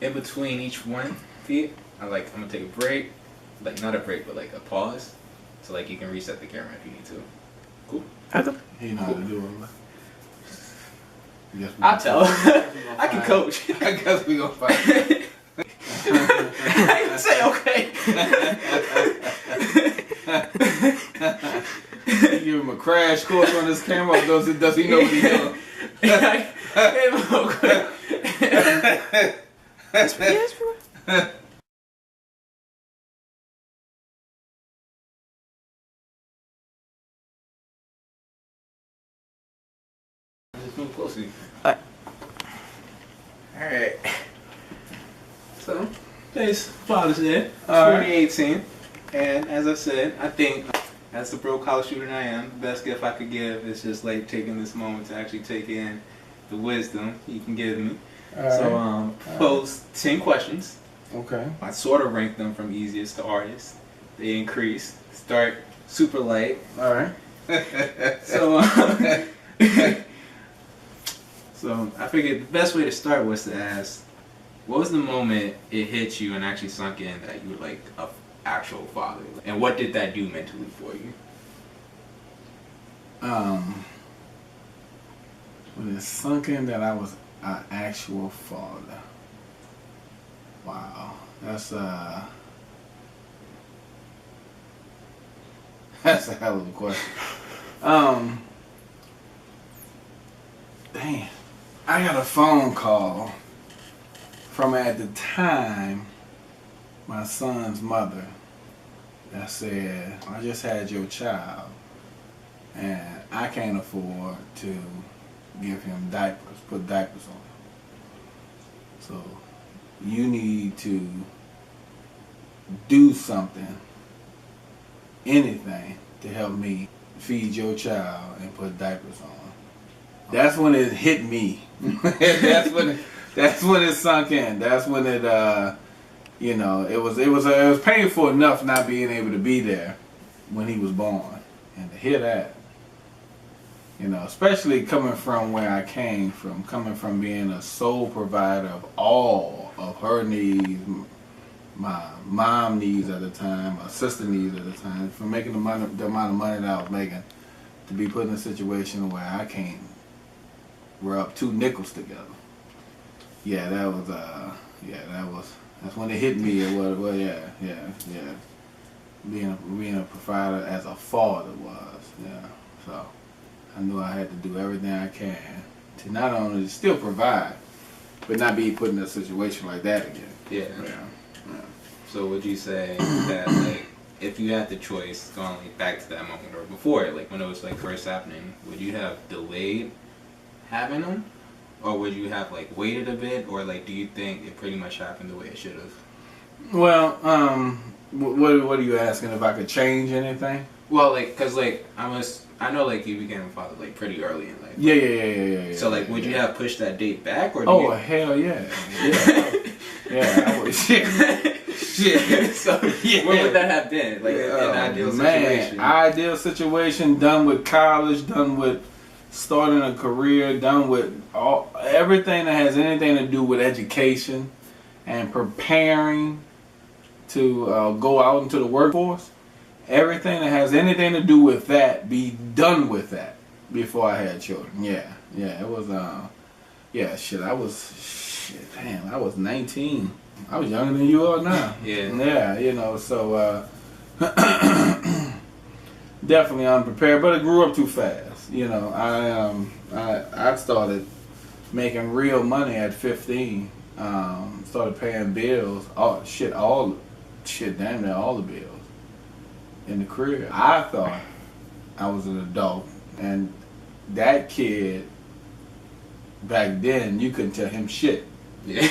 in between each one feed, I'm gonna take a break, like not a break, but like a pause, so like you can reset the camera if you need to. Cool. He know how to do it. I'll tell him. I can coach. I guess we gonna fight. I can say okay. You give him a crash course on this camera, or does he know what he's doing? Just move closely. Alright. So, today's Father's Day, 2018. And as I said, I think as the broke college student I am, the best gift I could give is just like taking this moment to actually take in the wisdom you can give me. So, pose 10 questions. Okay. I sort of rank them from easiest to hardest. They increase. Start super light. Alright. So, so I figured the best way to start was to ask, what was the moment it hit you and actually sunk in that you were like an actual father? And what did that do mentally for you? When it sunk in that I was an actual father. Wow. That's a hell of a question. Damn. I got a phone call from, at the time, my son's mother that said, I just had your child and I can't afford to give him diapers, put diapers on him. So you need to do something, anything, to help me feed your child and put diapers on. That's when it hit me. that's when it sunk in. That's when it you know, it was painful enough not being able to be there when he was born, and to hear that, you know, especially coming from where I came from, coming from being a sole provider of all of her needs, my mom needs at the time, my sister needs at the time, from making the amount of money that I was making, to be put in a situation where I can't rub 2 nickels together. Yeah, that's when it hit me. It was, well, yeah. Being a provider as a father was, yeah. So I knew I had to do everything I can to not only still provide, but not be put in a situation like that again. Yeah. So would you say that, like, if you had the choice going like back to that moment or before it, like when it was like first happening, would you have delayed having them, or would you have like waited a bit, or like do you think it pretty much happened the way it should have? Well, what are you asking, if I could change anything? Well, like, cause like I know like you became a father like pretty early in life. Yeah. So like, would you have pushed that date back, or? Hell yeah. I would. Shit. So yeah. Where would that have been? Like in an ideal situation? Ideal situation, done with college, done with starting a career, done with everything that has anything to do with education and preparing to go out into the workforce. Everything that has anything to do with that, be done with that before I had children. Yeah, it was, I was 19. I was younger than you are now. Yeah, you know, so definitely unprepared, but it grew up too fast. You know, I started making real money at 15. Started paying bills, damn near all the bills in the crib. I thought I was an adult, and that kid back then, you couldn't tell him shit. Yeah.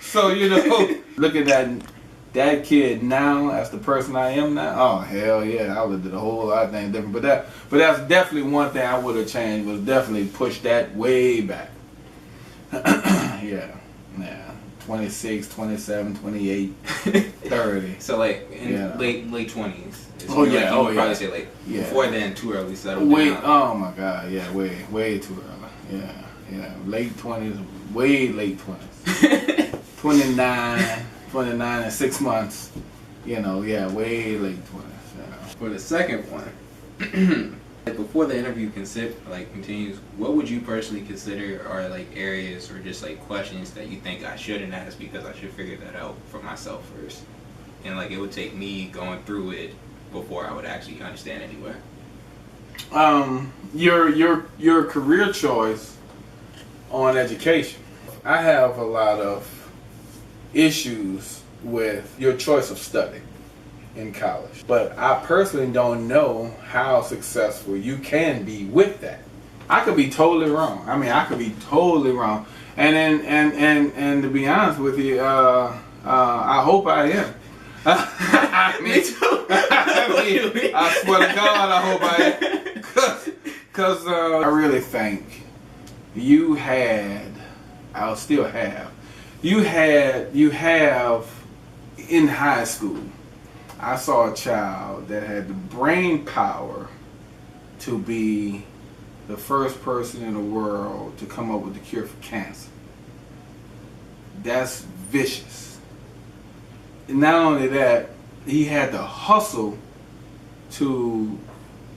so you know, look at that kid now as the person I am now. Oh hell yeah, I would have did a whole lot of things different. But that's definitely one thing I would have changed, was definitely push that way back. yeah. 26, 27, 28, 30. So like in late 20s. Oh yeah, probably say like before then, too early settled down. Oh my god, yeah, way too early. Yeah, late 20s, way late 20s. 29 and 6 months. You know, yeah, way late 20s. You know. For the second one, before the interview continues, what would you personally consider are like areas or just like questions that you think I shouldn't ask because I should figure that out for myself first, and like it would take me going through it before I would actually understand anyway. Your career choice on education. I have a lot of issues with your choice of study in college, but I personally don't know how successful you can be with that. I could be totally wrong. I mean, I could be totally wrong, and to be honest with you, I hope I am. Me too. I swear to God, I hope I am. Because I really think you had, I'll still have, you have in high school, I saw a child that had the brain power to be the first person in the world to come up with the cure for cancer. That's vicious. And not only that, he had the hustle to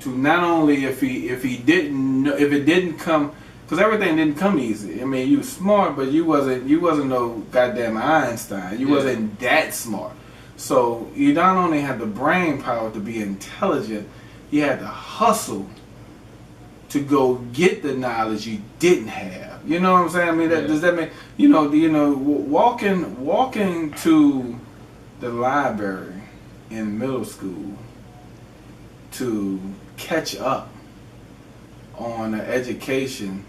not only if it didn't come, because everything didn't come easy. I mean, you were smart, but you wasn't no goddamn Einstein. You wasn't that smart. So you not only had the brain power to be intelligent, you had the hustle to go get the knowledge you didn't have. You know what I'm saying? I mean, does that mean walking to the library in middle school to catch up on an education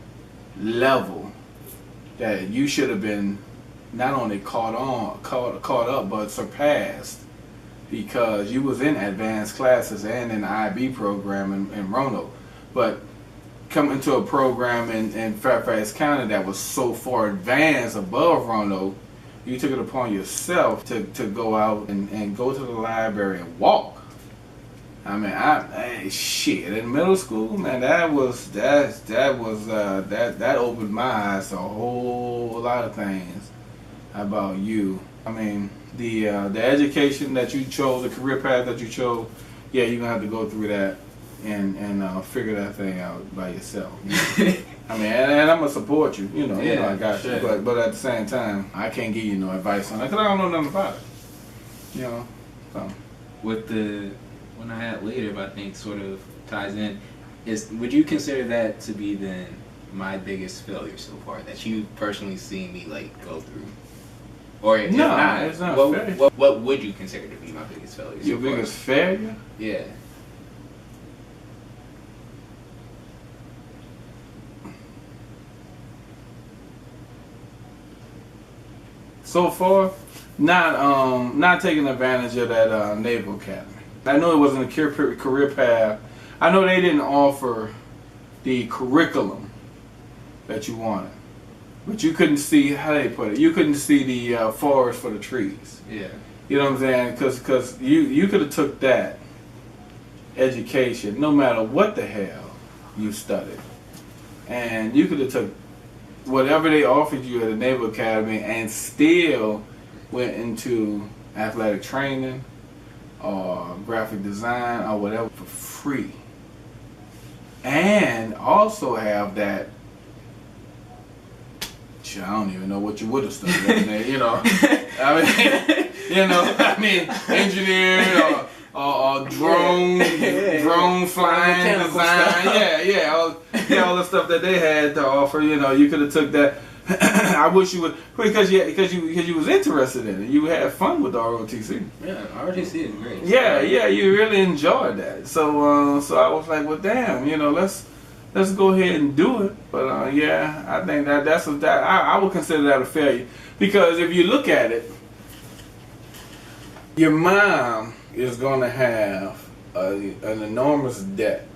level that you should have been not only caught up but surpassed, because you was in advanced classes and in the IB program in Roanoke, but coming to a program in Fairfax County that was so far advanced above Roanoke, you took it upon yourself to go out and go to the library and walk. I mean, shit, in middle school, man, that opened my eyes to a whole lot of things about you. I mean, the education that you chose, the career path that you chose, yeah, you're gonna have to go through that and figure that thing out by yourself. I mean, and I'm gonna support you. You know, I got you. But at the same time, I can't give you no advice on that because I don't know nothing about it. You know, so with the one I had later, but I think sort of ties in, would you consider that to be then my biggest failure so far that you personally seen me like go through? Or if no, not, it's not fair. What would you consider to be my biggest failure? Your biggest failure? Yeah. So far, not taking advantage of that Naval Academy. I know it wasn't a career path. I know they didn't offer the curriculum that you wanted, but you couldn't see, how they put it, you couldn't see the forest for the trees. Yeah. You know what I'm saying? Because you could have took that education, no matter what the hell you studied, and you could have took whatever they offered you at the Naval Academy and still went into athletic training or graphic design or whatever for free, and also have that. I don't even know what you would have studied. You know, I mean, engineer or drone flying design, all the stuff that they had to offer. You know, you could have took that. I wish you would, because you was interested in it. You had fun with the ROTC. Yeah, ROTC is great. Yeah, you really enjoyed that. So I was like, well, damn, you know, let's go ahead and do it. But I think I would consider that a failure, because if you look at it, your mom is going to have an enormous debt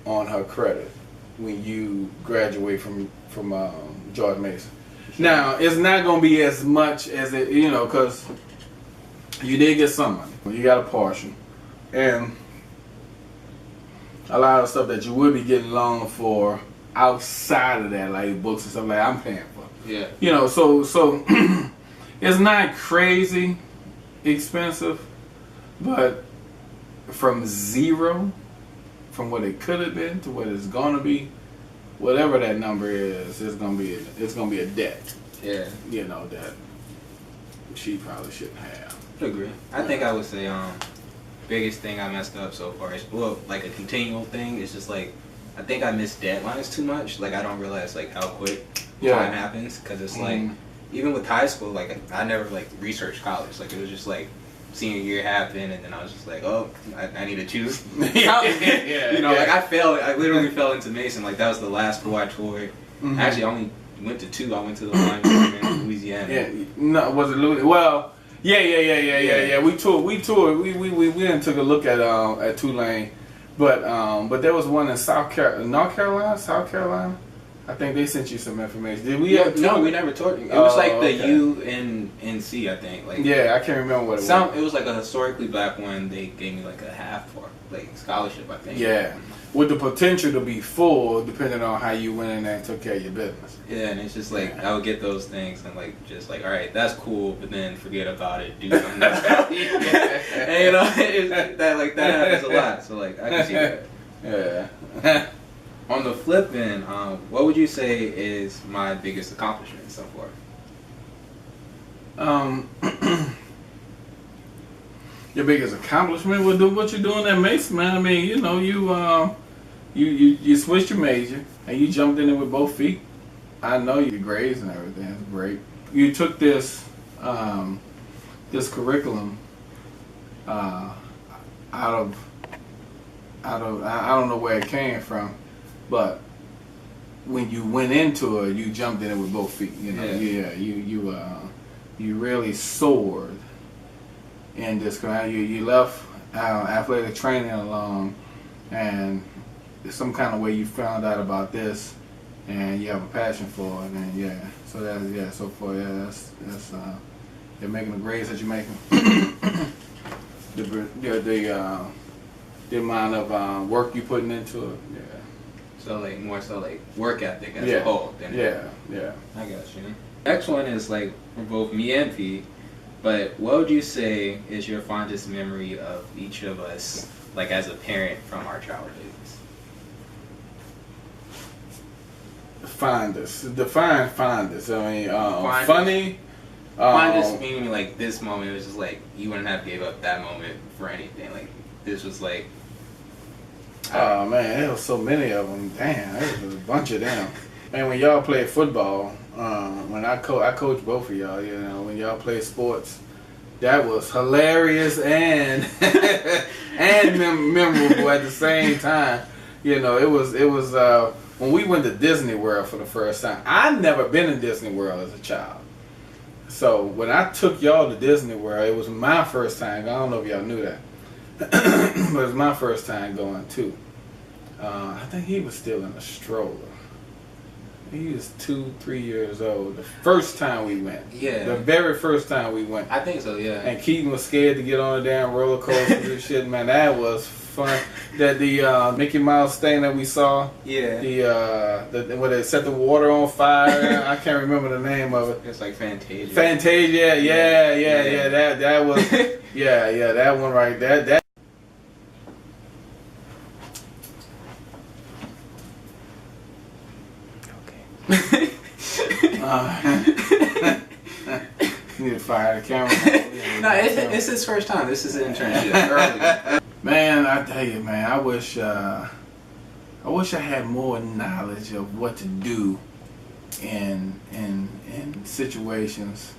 on her credit when you graduate from George Mason. Now, it's not going to be as much as it, you know, because you did get some money. You got a partial. And a lot of stuff that you would be getting loaned for outside of that, like books and stuff like I'm paying for. Yeah. You know, so it's not crazy expensive, but from zero, from what it could have been to what it's gonna be, whatever that number is, it's gonna be a debt. Yeah. You know, that she probably shouldn't have. I agree. I think I would say biggest thing I messed up so far is, well, like a continual thing. It's just like I think I miss deadlines too much. Like I don't realize like how quick time happens, because it's like even with high school, like I never like researched college. Like it was just like senior year happened, and then I was just like, oh, I need to choose. Like I literally fell into Mason. Like that was the last school I toured. Actually, I only went to 2. I went to the one in Louisiana. Yeah, no, was it Louisiana? Well, yeah. We toured. We didn't took a look at Tulane, but there was one in North Carolina. I think they sent you some information. Did we? No, we never toured. It was like the UNC, I think. Like I can't remember what it was. It was like a historically black one. They gave me like a half for like scholarship, I think. Yeah, with the potential to be full, depending on how you went in there and took care of your business. Yeah, and it's just like I would get those things and like just like, all right, that's cool, but then forget about it, do something else. And you know, that happens a lot. So like I can see that. Yeah. On the flip end, what would you say is my biggest accomplishment so far? Your biggest accomplishment was what you're doing at Mason, man. I mean, you know, you switched your major and you jumped in it with both feet. I know your grades and everything is great. You took this curriculum out of I don't know where it came from. But when you went into it, you jumped in it with both feet. You know, you really soared in this. You left athletic training alone, and some kind of way you found out about this, and you have a passion for it. And so so far that's you're making the grades that you're making. The amount of work you're putting into it. Yeah. So like more so like work ethic as a whole. I got you. Next one is like for both me and P. But what would you say is your fondest memory of each of us, like as a parent from our childhoods? Define fondest. I mean, funny. Fondest meaning like this moment was just like you wouldn't have gave up that moment for anything. Like this was like. Oh man, there was so many of them. Damn, there was a bunch of them. Man, when y'all played football, when I coached both of y'all. You know, when y'all played sports, that was hilarious and memorable at the same time. You know, it was when we went to Disney World for the first time. I'd never been in Disney World as a child, so when I took y'all to Disney World, it was my first time. I don't know if y'all knew that. But it was my first time going too. I think he was still in a stroller. He was 2-3 years old. The first time we went. Yeah. The very first time we went. I think so, yeah. And Keaton was scared to get on the damn roller coaster and shit, man. That was fun. That the Mickey Mouse thing that we saw. Yeah. The where they set the water on fire. I can't remember the name of it. It's like Fantasia. Fantasia, yeah. That was that one right there. That. Need to fire the camera. No, it's his first time. This is an internship. Early. Man, I tell you, man, I wish I had more knowledge of what to do in situations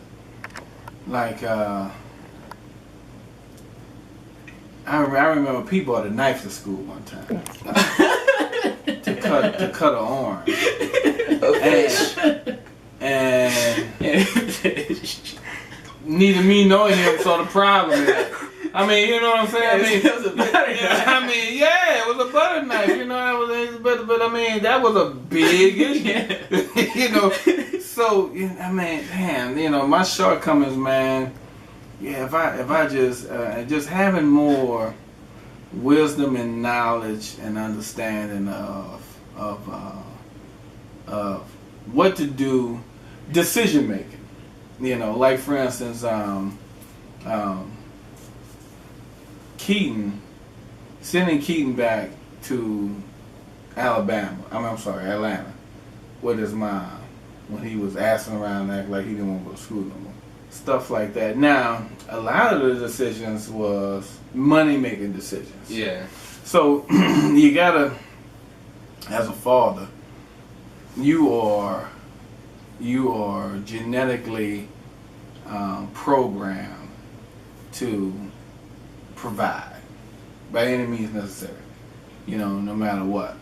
like I remember people brought a knife to school one time to cut an arm. And neither me nor him saw the problem in it. I mean, you know what I'm saying? It was a butter knife. It was a butter knife. You know, but I mean, that was a big issue. You know, so I mean, damn, you know, my shortcomings, man. Yeah, if I just having more wisdom and knowledge and understanding of what to do, decision making. You know, like for instance, Keaton, sending Keaton back to Atlanta with his mom when he was asking around and acting like he didn't want to go to school no more. Stuff like that. Now, a lot of the decisions was money-making decisions. Yeah. So, you gotta, as a father, you are genetically programmed to provide by any means necessary. You know, no matter what.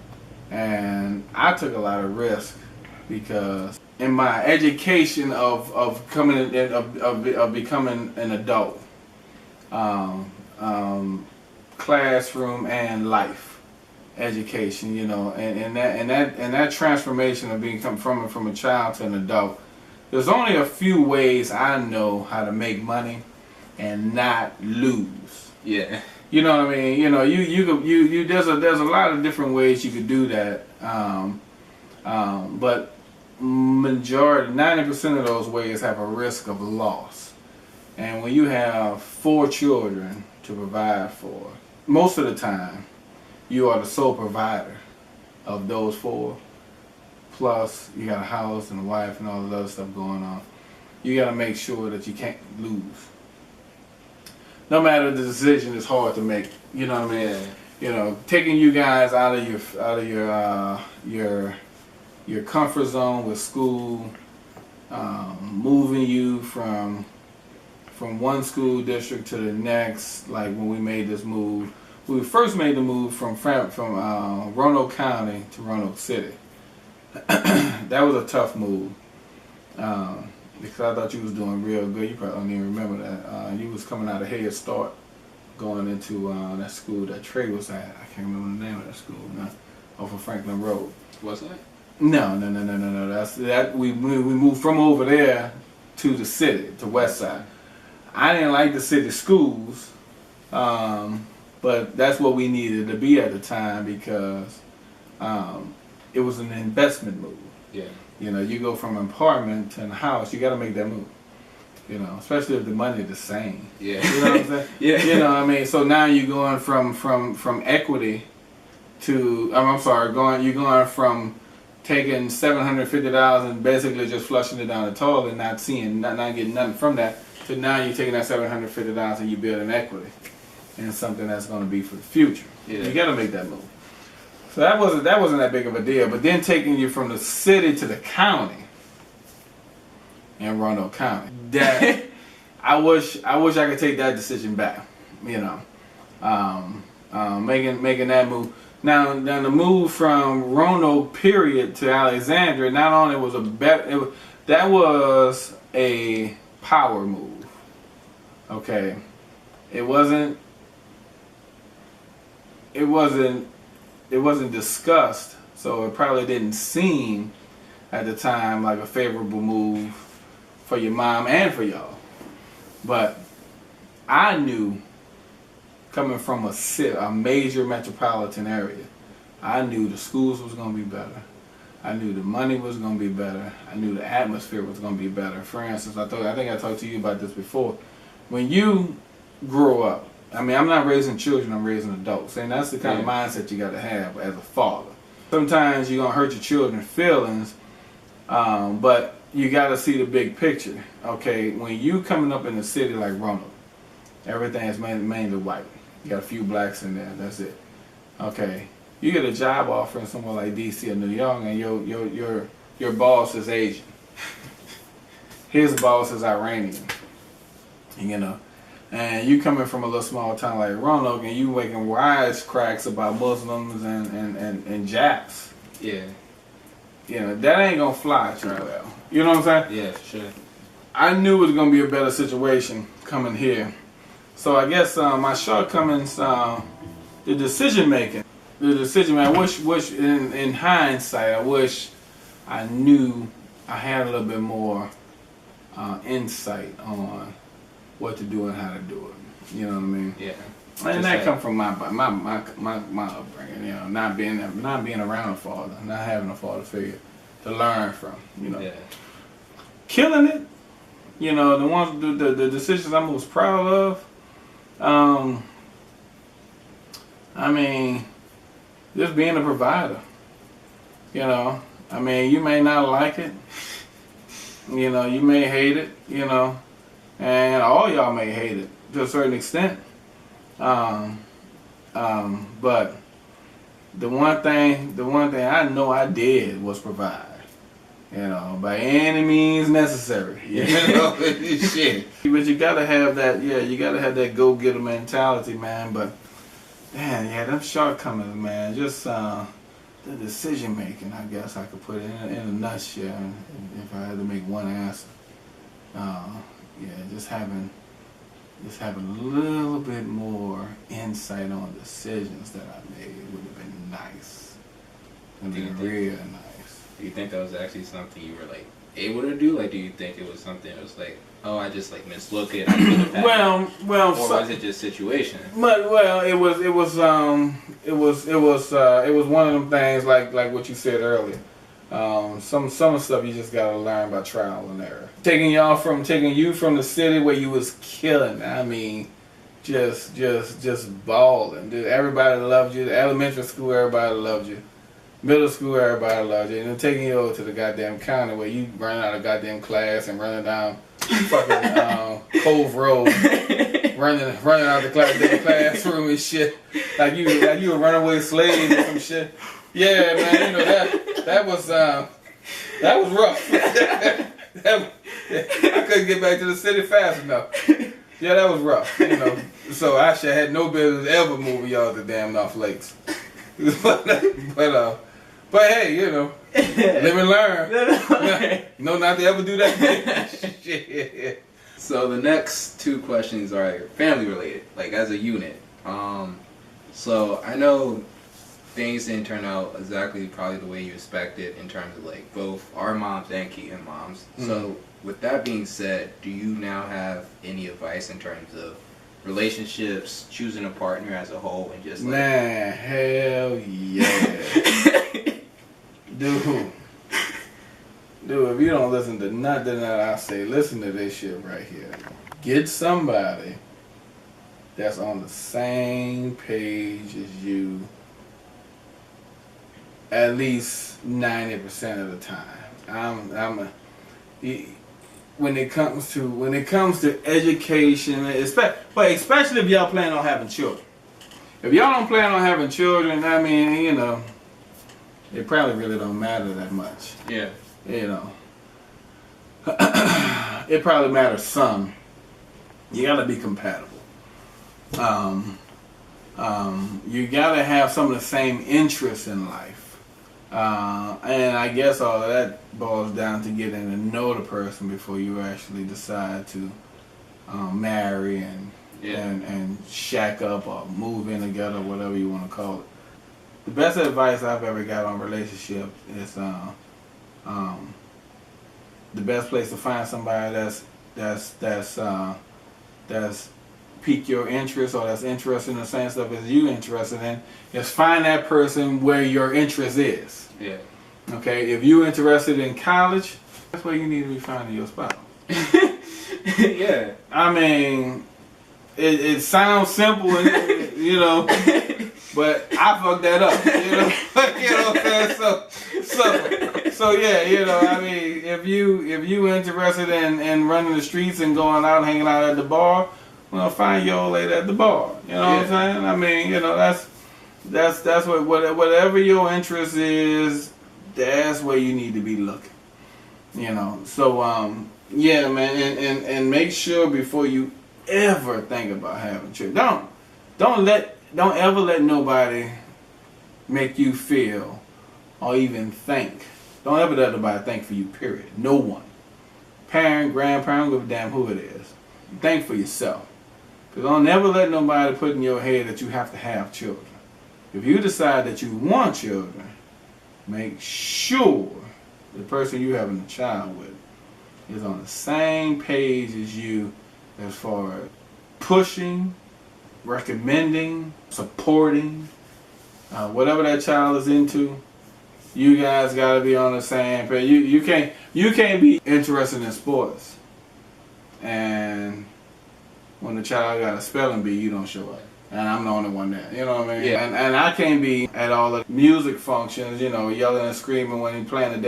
And I took a lot of risk because in my education of becoming an adult, classroom and life education, you know, and that transformation of becoming from a child to an adult, there's only a few ways I know how to make money and not lose. Yeah. You know what I mean? You know, you there's a lot of different ways you could do that. But majority, 90% of those ways have a risk of loss. And when you have 4 children to provide for, most of the time, you are the sole provider of those 4. Plus, you got a house and a wife and all the other stuff going on. You got to make sure that you can't lose. No matter the decision, it's hard to make. You know what I mean? Yeah. You know, taking you guys out of your comfort zone with school, moving you from one school district to the next. Like when we made this move, we first made the move from Roanoke County to Roanoke City. That was a tough move because I thought you was doing real good. You probably don't even remember that. You was coming out of Head Start, going into that school that Trey was at. I can't remember the name of that school now, off of Franklin Road. What's that? No. That's that. We moved from over there to the city, to West Side. I didn't like the city schools, but that's what we needed to be at the time because it was an investment move. Yeah. You know, you go from an apartment to a house, you got to make that move. You know, especially if the money is the same. Yeah. You know what I'm saying? Yeah. You know what I mean? So now you're going from equity to, you're going from taking $750 and basically just flushing it down the toilet and not getting nothing from that, to now you're taking that $750 and you building equity in something that's going to be for the future. Yeah. You got to make that move. So that wasn't that big of a deal. But then taking you from the city to the county in Roanoke County, that I wish I could take that decision back. You know, making that move. Now the move from Roanoke period to Alexandria, not only was that was a power move. Okay, it wasn't discussed, so it probably didn't seem at the time like a favorable move for your mom and for y'all. But I knew, coming from a major metropolitan area, I knew the schools was going to be better. I knew the money was going to be better. I knew the atmosphere was going to be better. For instance, I think I talked to you about this before. When you grow up, I mean, I'm not raising children, I'm raising adults. And that's the kind of mindset you got to have as a father. Sometimes you're going to hurt your children's feelings, but you got to see the big picture. Okay, when you coming up in a city like Roanoke, everything is mainly white. You got a few blacks in there, that's it. Okay, you get a job offer in somewhere like DC or New York and your boss is Asian. His boss is Iranian. You know. And you coming from a little small town like Roanoke and you making wisecracks about Muslims and Japs. Yeah. You know, that ain't gonna fly too well. You know what I'm saying? Yeah, for sure. I knew it was gonna be a better situation coming here. So I guess my shortcomings, the decision making. I wish in hindsight, I wish I knew I had a little bit more insight on what to do and how to do it. You know what I mean? Yeah. And that come from my upbringing. You know, not being around a father, not having a father figure to learn from. You know, Yeah. killing it. You know, the ones the decisions I'm most proud of. I mean, just being a provider. You know, I mean, you may not like it. You know, you may hate it. You know, and all y'all may hate it to a certain extent. But the one thing I know I did was provide. You know, by any means necessary. You know, shit. But you gotta have that. Yeah, you gotta have that go-getter mentality, man. But damn, yeah, them shortcomings, man. Just the decision making. I guess I could put it in a nutshell if I had to make one answer. Yeah, just having a little bit more insight on decisions that I made would have been nice. Would have been real nice. Do you think that was actually something you were like able to do? Like, do you think it was something that was like, oh, I just like mislook it? Well, or was it just situation? Well, it was one of them things like what you said earlier. Some stuff you just gotta learn by trial and error. Taking you from the city where you was killing. I mean, just balling. Dude, everybody loved you. The elementary school, everybody loved you. Middle school, everybody loved you. And then taking you over to the goddamn county where you running out of goddamn class and running down fucking Cove Road, running out the classroom and shit, like you a runaway slave or some shit. Yeah, man, you know that was rough. I couldn't get back to the city fast enough. Yeah, that was rough. You know, so I should had no business ever moving y'all to damn North Lakes. But hey, you know, live and learn. No, not to ever do that. Shit. So the next two questions are family related, like as a unit. So I know things didn't turn out exactly probably the way you expected in terms of like both our moms and Keaton moms. Mm-hmm. So with that being said, do you now have any advice in terms of relationships, choosing a partner as a whole, and just like... Man, hell yeah. Dude, if you don't listen to nothing that I say, listen to this shit right here. Get somebody that's on the same page as you at least 90% of the time. When it comes to education, especially if y'all plan on having children. If y'all don't plan on having children, I mean, you know, it probably really don't matter that much. Yeah. You know, it probably matters some. You gotta be compatible. You gotta have some of the same interests in life. And I guess all of that boils down to getting to know the person before you actually decide to marry and shack up or move in together, whatever you want to call it. The best advice I've ever got on relationships is the best place to find somebody that's pique your interest or that's interested in the same stuff as you interested in is find that person where your interest is. Yeah. Okay, if you're interested in college, that's where you need to be finding your spouse. Yeah. I mean, it sounds simple, and, you know, but I fucked that up. You know, you know what I'm saying? So yeah, you know, I mean, if you interested in running the streets and going out and hanging out at the bar, well, find your old lady at the bar. You know what I'm saying? I mean, you know, that's whatever your interest is, that's where you need to be looking. You know, so yeah, man, and make sure before you ever think about having children, don't ever let nobody make you feel or even think. Don't ever let nobody think for you. Period. No one, parent, grandparent, give a damn who it is. Think for yourself. Because don't ever let nobody put in your head that you have to have children. If you decide that you want children, make sure the person you're having a child with is on the same page as you as far as pushing, recommending, supporting, whatever that child is into, You guys gotta be on the same page. You can't be interested in sports, and when the child got a spelling bee, you don't show up. And I'm the only one there. You know what I mean? Yeah. And I can't be at all the music functions, you know, yelling and screaming when he playing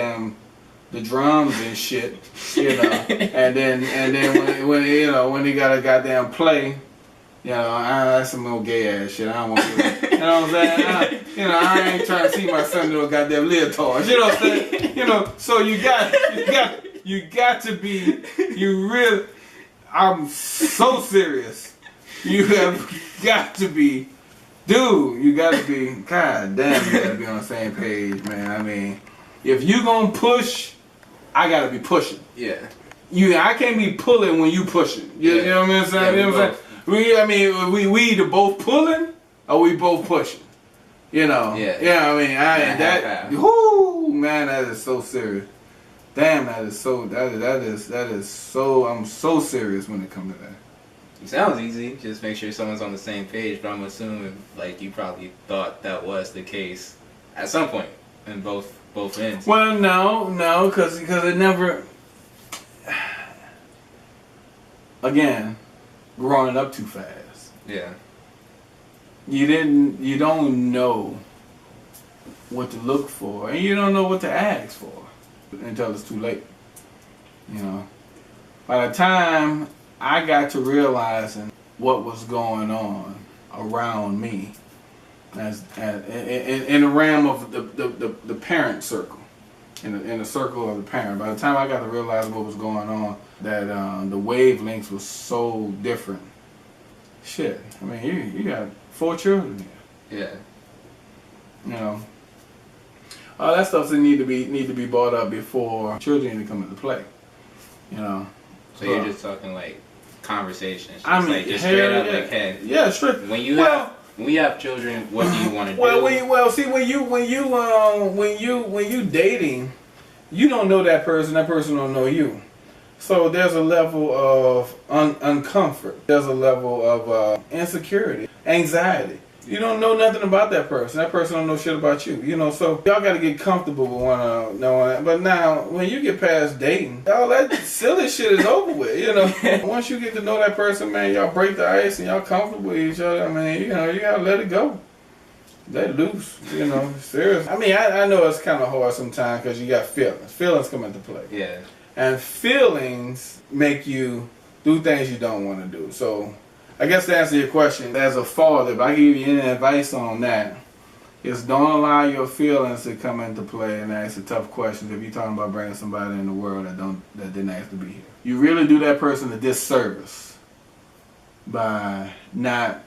the drums and shit, you know. and then when he got a goddamn play, you know, that's some little gay ass shit. I don't want to. You know what I'm saying? I ain't trying to see my son do a goddamn leotard. You know what I'm saying? You know, so you got to be. You really. I'm so serious. You have got to be, dude. You got to be. God damn, you got to be on the same page, man. I mean, if you gonna push, I gotta be pushing. Yeah. I can't be pulling when you pushing. You know what I'm saying? Yeah, you know what I'm saying? We either both pulling or we both pushing. You know? Yeah. Yeah, I mean, whoo, man, that is so serious. Damn, that is so, I'm so serious when it comes to that. It sounds easy. Just make sure someone's on the same page, but I'm assuming, like, you probably thought that was the case at some point in both ends. Well, no, because it never, again, growing up too fast. Yeah. You don't know what to look for, and you don't know what to ask for until it's too late. You know, by the time I got to realizing what was going on around me, as in the realm of the parent circle, in the circle of the parent. By the time I got to realize what was going on, that the wavelengths was so different. Shit, I mean, you got 4 children here. Yeah. You know, all that stuff need to be brought up before children even come into play. You know. So you're just talking like conversations. I mean, like just straight up, like, hey. Yeah, straight. When you have children, what do you want to do? See, when you dating, you don't know that person. That person don't know you. So there's a level of uncomfort. There's a level of insecurity, anxiety. You don't know nothing about that person. That person don't know shit about you. You know, so y'all got to get comfortable with one another. But now, when you get past dating, all that silly shit is over with. You know, once you get to know that person, man, y'all break the ice and y'all comfortable with each other. I mean, you know, you gotta let it go. Let it loose. You know, seriously. I mean, I know it's kind of hard sometimes because you got feelings. Feelings come into play. Yeah. And feelings make you do things you don't want to do. So, I guess to answer your question, as a father, if I give you any advice on that, is don't allow your feelings to come into play and ask the tough questions if you're talking about bringing somebody in the world that didn't have to be here. You really do that person a disservice by not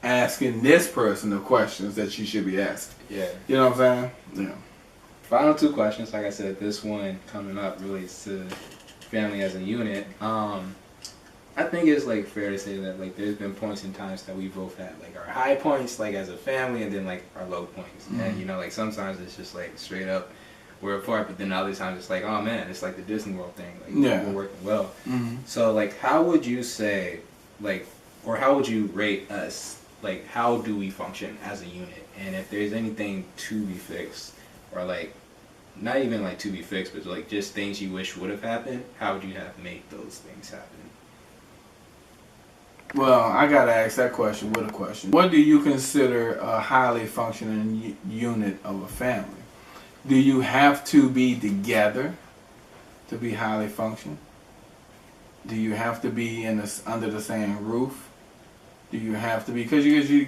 asking this person the questions that you should be asking. Yeah. You know what I'm saying? Yeah. Final 2 questions. Like I said, this one coming up relates to family as a unit. I think it's like fair to say that like there's been points in times that we both had like our high points like as a family and then like our low points. Mm-hmm. And you know, like sometimes it's just like straight up we're apart, but then other times it's like, oh man, it's like the Disney World thing. Like we're working well. Mm-hmm. So like how would you say like, or how would you rate us? Like how do we function as a unit? And if there's anything to be fixed or like not even like to be fixed, but like just things you wish would have happened, how would you have made those things happen? Well, I gotta ask that question with a question. What do you consider a highly functioning unit of a family? Do you have to be together to be highly functioning? Do you have to be under the same roof? Do you have to be because you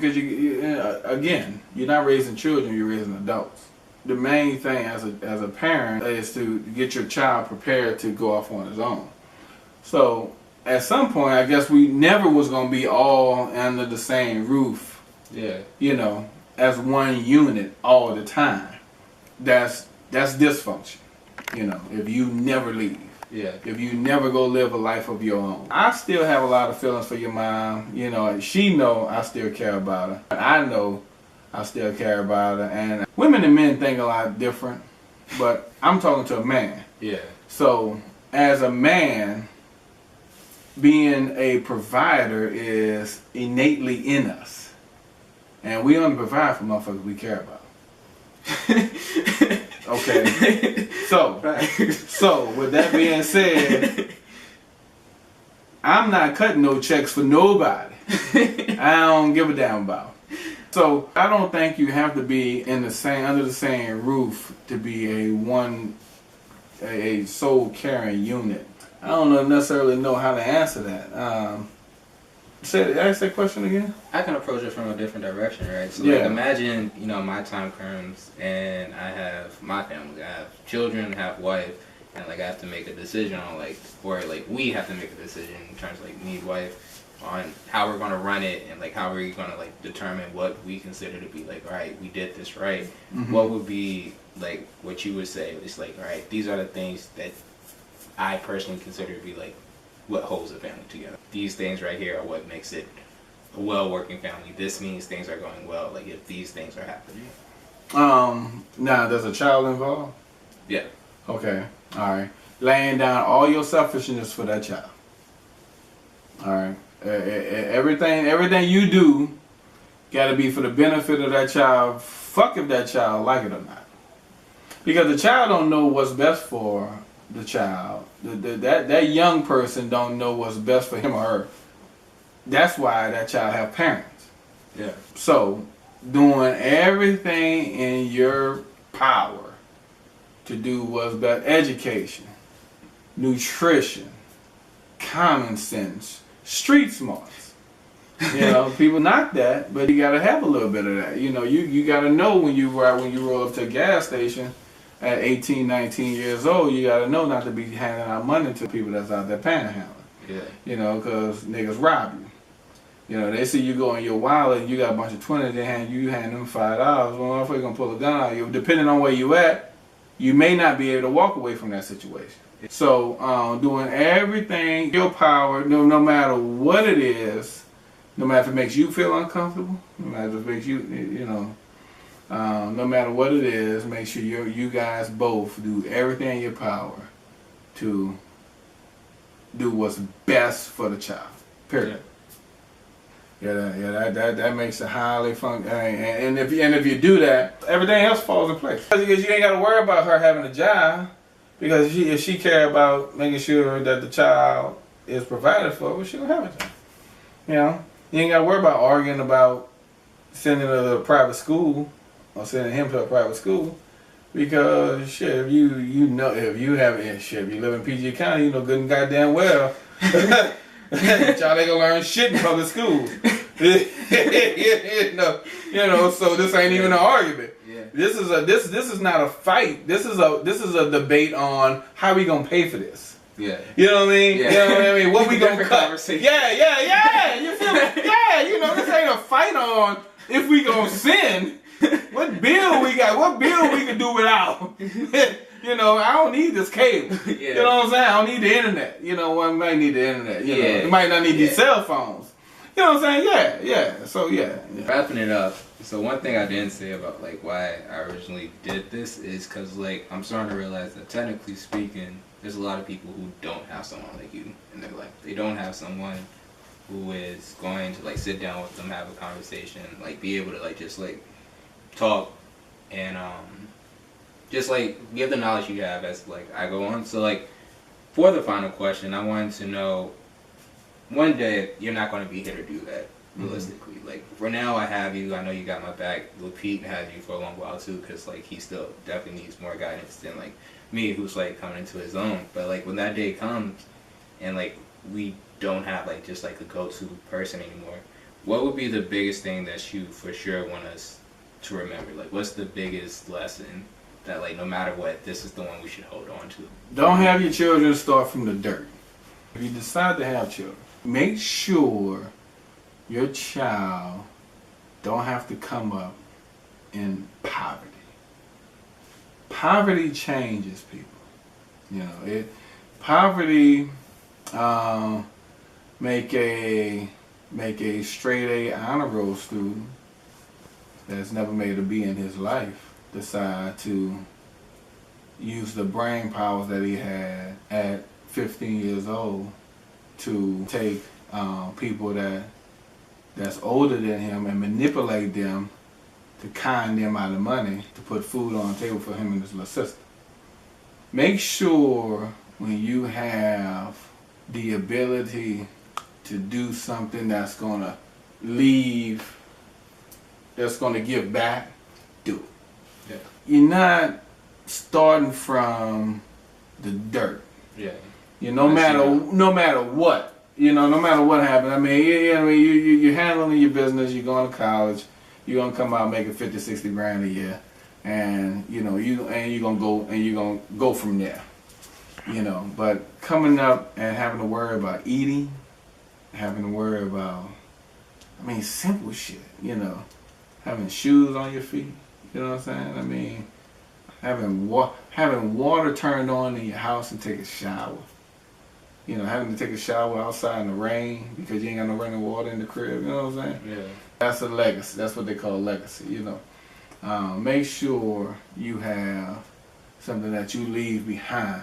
again, you're not raising children, you're raising adults. The main thing as a parent is to get your child prepared to go off on his own. So at some point, I guess we never was gonna be all under the same roof. Yeah. You know, as one unit all the time. That's dysfunction. You know, if you never leave. Yeah. If you never go live a life of your own. I still have a lot of feelings for your mom. You know, she know I still care about her. I know I still care about her. And women and men think a lot different. But I'm talking to a man. Yeah. So as a man, being a provider is innately in us. And we only provide for motherfuckers we care about. Okay. So with that being said, I'm not cutting no checks for nobody. I don't give a damn about. So I don't think you have to be under the same roof to be a soul carrying unit. I don't necessarily know how to answer that. Ask that question again. I can approach it from a different direction, right? So like, imagine, you know, my time comes and I have my family. I have children, I have wife, and like I have to make a decision on like, or like we have to make a decision in terms of like me, wife, on how we're gonna run it and like how we're gonna like determine what we consider to be like, all right, we did this right. Mm-hmm. What would be like what you would say? It's like, all right, these are the things that I personally consider to be like what holds a family together. These things right here are what makes it a well-working family. This means things are going well, like if these things are happening. Now, there's a child involved? Yeah. Okay, alright. Laying down all your selfishness for that child. Alright. Everything you do gotta be for the benefit of that child. Fuck if that child like it or not. Because the child don't know what's best for the child. That young person don't know what's best for him or her. That's why that child have parents. Yeah. So, doing everything in your power to do what's best. Education, nutrition, common sense, street smarts. You know, people knock that, but you gotta have a little bit of that. You know, you gotta know when you roll up to a gas station at 18, 19 years old, you gotta know not to be handing out money to people that's out there panhandling. Yeah. You know, because niggas rob you. You know, they see you go in your wallet and you got a bunch of 20s, they hand them $5. Well, motherfucker gonna pull a gun on you. Depending on where you at, you may not be able to walk away from that situation. So, doing everything in your power, no matter what it is, no matter if it makes you feel uncomfortable, no matter if it makes you, no matter what it is, make sure you guys both do everything in your power to do what's best for the child. Period. Yeah, that makes it highly fun. And if you do that, everything else falls in place. Because you ain't got to worry about her having a job. Because if she care about making sure that the child is provided for, well, she'll have a job. You know, you ain't got to worry about arguing about sending her to a private school or sending him to a private school. Because shit, if you live in PG County, you know good and goddamn well. Y'all ain't gonna learn shit in public school. you know, so this ain't even an argument. Yeah. This is not a fight. This is a debate on how we gonna pay for this. Yeah. You know what I mean? Yeah. You know what I mean? What we gonna cut? Conversation. Yeah. You feel me? Yeah, you know, this ain't a fight on if we gonna sin. What bill we got? What bill we can do without? You know, I don't need this cable. Yeah. You know what I'm saying? I don't need the internet. You know, one might need the internet. You know, you might not need these cell phones. You know what I'm saying? Yeah. So yeah. Wrapping it up. So one thing I didn't say about like why I originally did this is because like I'm starting to realize that technically speaking, there's a lot of people who don't have someone like you in their life. They don't have someone who is going to like sit down with them, have a conversation, like be able to like just like talk and just like give the knowledge you have as like I go on. So like for the final question, I wanted to know, one day you're not going to be here to do that realistically. Mm-hmm. Like for now I have you, I know you got my back. Lil Pete has you for a long while too, because like he still definitely needs more guidance than like me, who's like coming into his own. But like when that day comes and like we don't have like just like a go-to person anymore, what would be the biggest thing that you for sure want us to remember? Like what's the biggest lesson that like no matter what, this is the one we should hold on to? Don't have your children start from the dirt. If you decide to have children, make sure your child don't have to come up in poverty. Poverty changes people. You know, poverty make a straight A honor roll student that's never made a B in his life decide to use the brain powers that he had at 15 years old to take people that's older than him and manipulate them to con them out of money to put food on the table for him and his little sister. Make sure when you have the ability to do something that's going to leave, that's going to give back, do it. Yeah. You're not starting from the dirt. Yeah. You know, no matter what. You know, no matter what happens. I mean, you're handling your business. You're going to college. You're gonna come out making 50, 60 grand a year, and you're gonna go from there. You know, but coming up and having to worry about eating, having to worry about, I mean, simple shit. You know, having shoes on your feet. You know what I'm saying? I mean, having water turned on in your house and take a shower. You know, having to take a shower outside in the rain because you ain't got no running water in the crib. You know what I'm saying? Yeah. That's a legacy. That's what they call legacy. You know, make sure you have something that you leave behind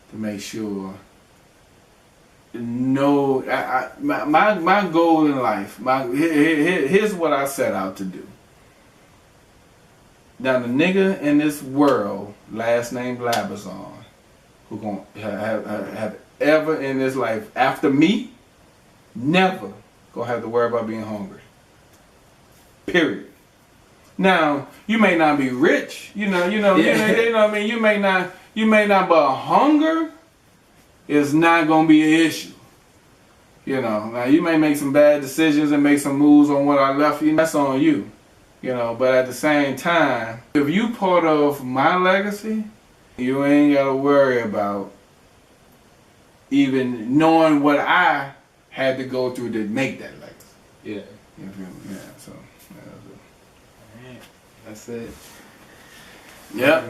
to make sure. No, my goal in life. Here's what I set out to do. Now the nigga in this world, last name Blabazon, who gonna have ever in his life after me, never gonna have to worry about being hungry. Period. Now you may not be rich, you know what I mean. You may not, but hunger is not gonna be an issue. You know, now you may make some bad decisions and make some moves on what I left you. That's on you. You know, but at the same time, if you part of my legacy, you ain't gotta worry about even knowing what I had to go through to make that legacy. Yeah. You feel me? Yeah. So. Alright. That's it. Yep.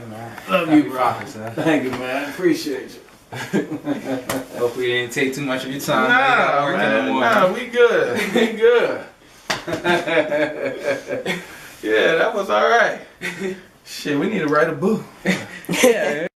Love you, bro. Huh? Thank you, man. Appreciate you. Hopefully it didn't take too much of your time. Nah, man. Nah, we good. We good. Yeah, that was all right. Shit, we need to write a book. Yeah.